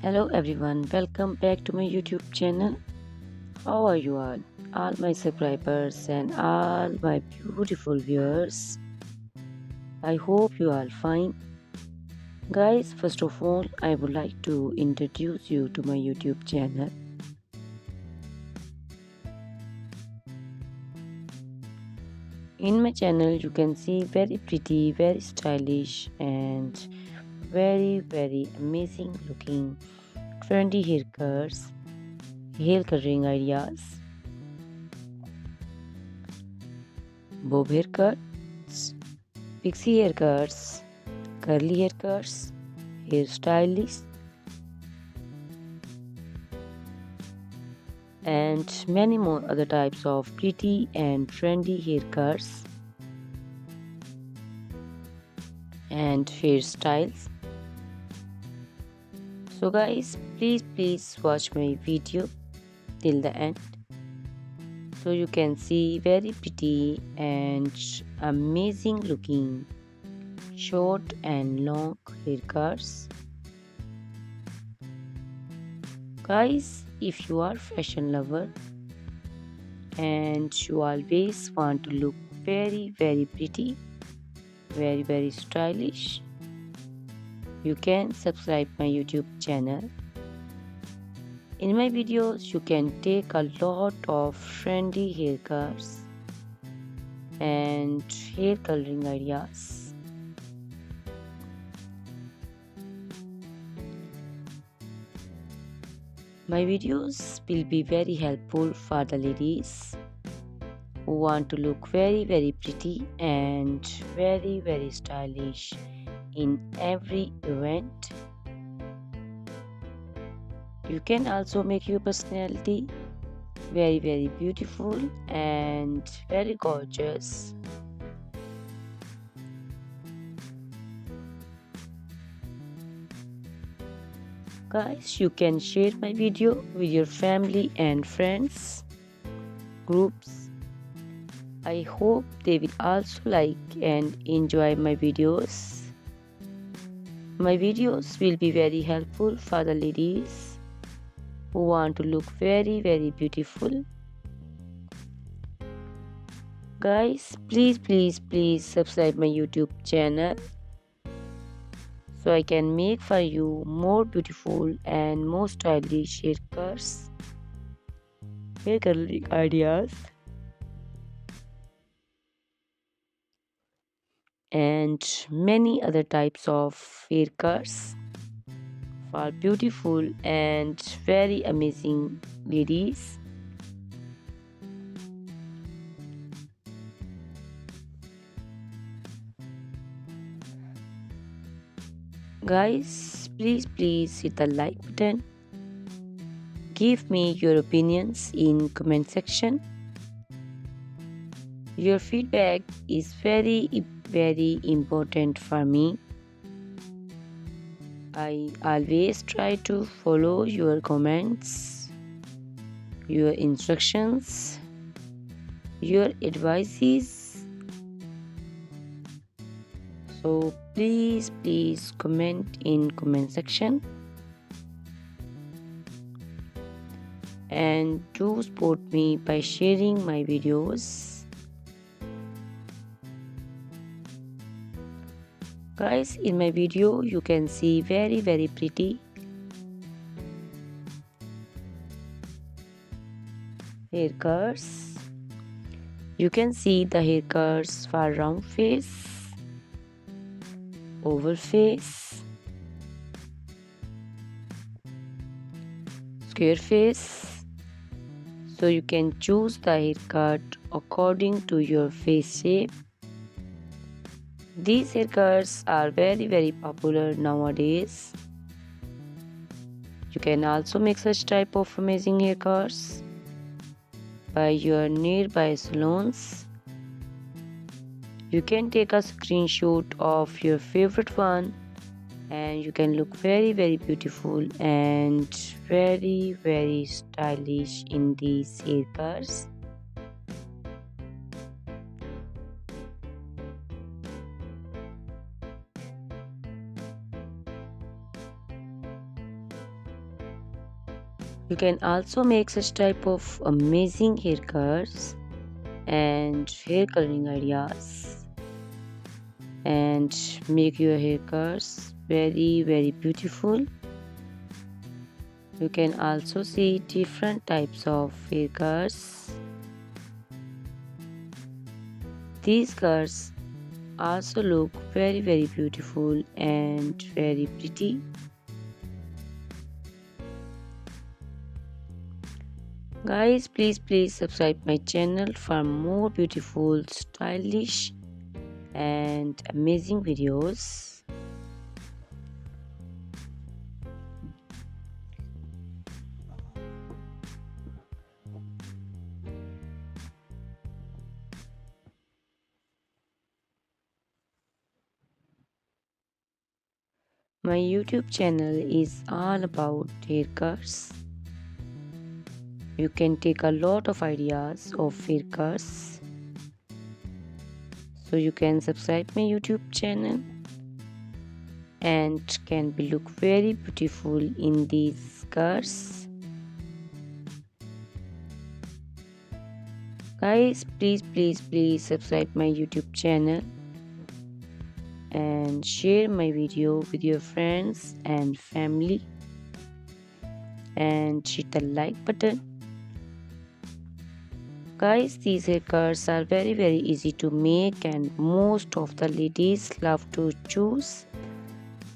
Hello everyone, welcome back to my YouTube channel. How are you all my subscribers and all my beautiful viewers? I hope you are fine. Guys, first of all, I would like to introduce you to my YouTube channel. In my channel, you can see very pretty, very stylish, and very amazing looking trendy haircuts, hair coloring ideas, bob haircuts, pixie haircuts, curly haircuts, hairstylists, and many more other types of pretty and trendy haircuts and hairstyles. So guys, please watch my video till the end so you can see very pretty and amazing looking short and long haircuts. Guys, if you are fashion lover and you always want to look very pretty, very stylish, you can subscribe my YouTube channel. In my videos, you can take a lot of trendy haircuts and hair coloring ideas. My videos will be very helpful for the ladies who want to look very pretty and very stylish in every event. You can also make your personality very beautiful and very gorgeous. Guys, you can share my video with your family and friends groups. I hope they will also like and enjoy my videos. My videos will be very helpful for the ladies who want to look very beautiful. Guys, please subscribe my YouTube channel so I can make for you more beautiful and more stylish haircuts, hair coloring ideas, and many other types of haircuts for beautiful and very amazing ladies. Guys, please hit the like button. Give me your opinions in comment section. Your feedback is very important for me. I always try to follow your comments, your instructions, your advices. So please comment in comment section and do support me by sharing my videos. Guys, in my video you can see very pretty haircuts. You can see the haircuts for round face, oval face, square face. So you can choose the haircut according to your face shape. These haircuts are very popular nowadays. You can also make such type of amazing haircuts by your nearby salons. You can take a screenshot of your favorite one and you can look very beautiful and very stylish in these haircuts. You can also make such type of amazing haircuts and hair coloring ideas and make your haircuts very beautiful. You can also see different types of haircuts. These cuts also look very beautiful and very pretty. Guys, please subscribe my channel for more beautiful, stylish and amazing videos. My YouTube channel is all about haircuts. You can take a lot of ideas of haircuts. So you can subscribe my YouTube channel and can be look very beautiful in these cuts. Guys, please subscribe my YouTube channel and share my video with your friends and family and hit the like button. Guys, these haircuts are very easy to make and most of the ladies love to choose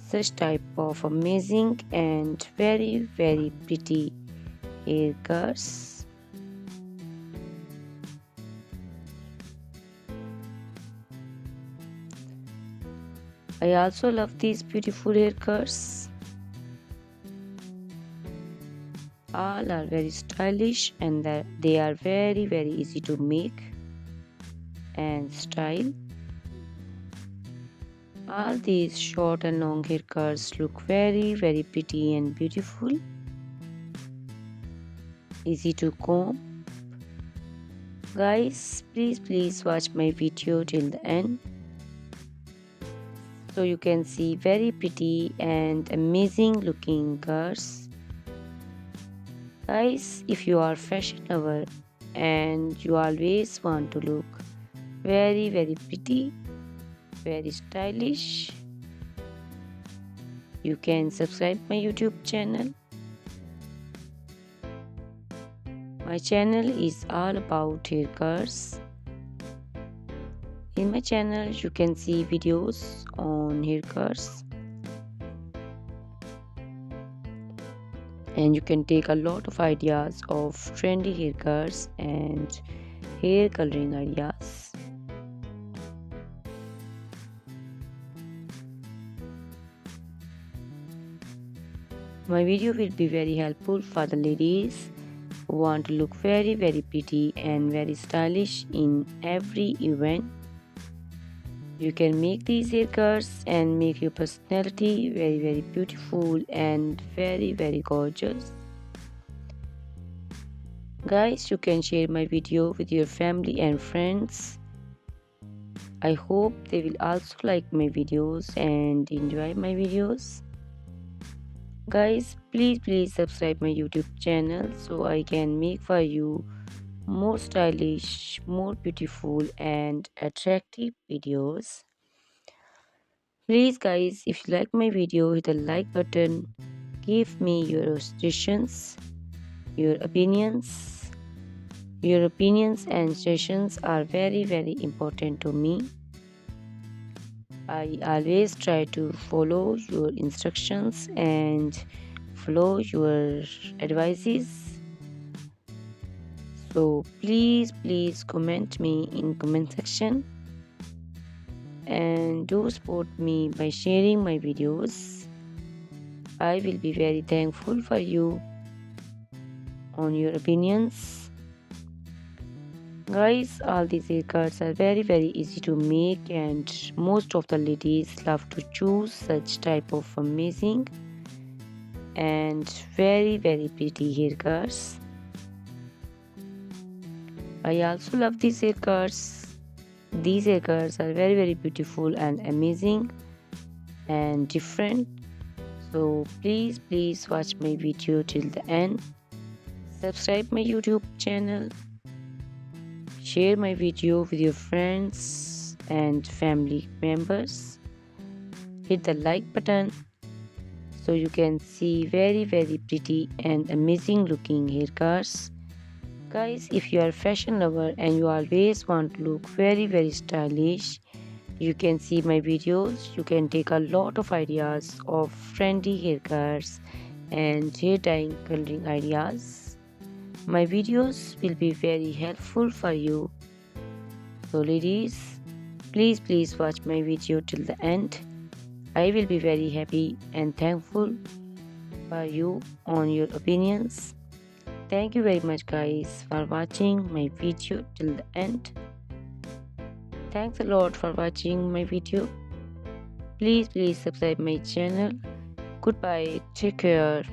such type of amazing and very pretty haircuts. I also love these beautiful haircuts. All are very stylish and they are very easy to make and style. All these short and long haircuts look very pretty and beautiful. Easy to comb. Guys, please watch my video till the end, so you can see very pretty and amazing looking girls. Guys, if you are fashion lover and you always want to look very pretty, very stylish, you can subscribe my YouTube channel. My channel is all about haircuts. In my channel you can see videos on haircuts and you can take a lot of ideas of trendy haircuts and hair coloring ideas. My video will be very helpful for the ladies who want to look very pretty and very stylish in every event. You can make these haircuts and make your personality very beautiful and very gorgeous. Guys, you can share my video with your family and friends. I hope they will also like my videos and enjoy my videos. Guys, please subscribe my YouTube channel so I can make for you more stylish, more beautiful and attractive videos. Please guys, if you like my video, hit the like button. Give me your suggestions, your opinions. Your opinions and suggestions are very important to me. I always try to follow your instructions and follow your advices. So please comment me in comment section and do support me by sharing my videos. I will be very thankful for you on your opinions. Guys, all these haircuts are very easy to make and most of the ladies love to choose such type of amazing and very pretty haircuts. I also love these haircuts. These haircuts are very beautiful and amazing and different. So please watch my video till the end Subscribe my YouTube channel, share my video with your friends and family members. Hit the like button so you can see very pretty and amazing looking haircuts. Guys, if you are a fashion lover and you always want to look very stylish, you can see my videos. You can take a lot of ideas of trendy haircuts and hair dyeing coloring ideas. My videos will be very helpful for you. So ladies, please watch my video till the end. I will be very happy and thankful for you on your opinions. Thank you very much guys for watching my video till the end. Thanks a lot for watching my video. Please subscribe my channel. Goodbye. Take care.